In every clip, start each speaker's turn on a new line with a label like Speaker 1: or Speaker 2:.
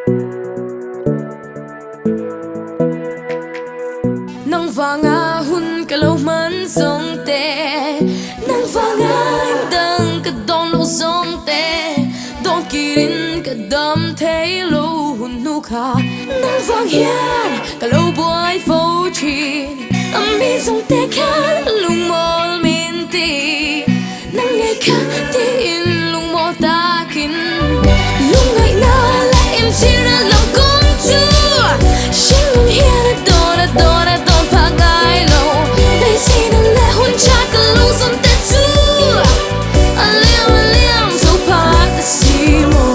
Speaker 1: nang vanga hun kalau man song te nang vanga dang ka don lo song te don kirin ka dam te lo hun nu kha nang vang hian kalau boy fo chin ami song te khan lung mol min ti nang ngai kha ti in lung mo ta kin lung ngai na la em sin na lo kong chu shin lung hian adon adon adon pa ngai lo they say na le hun cha ka lo son te chu a liam so pa the see mo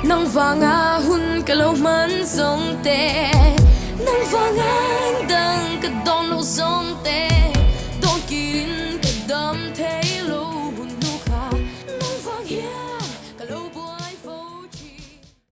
Speaker 1: nang vanga hun kalau man song te nang vanga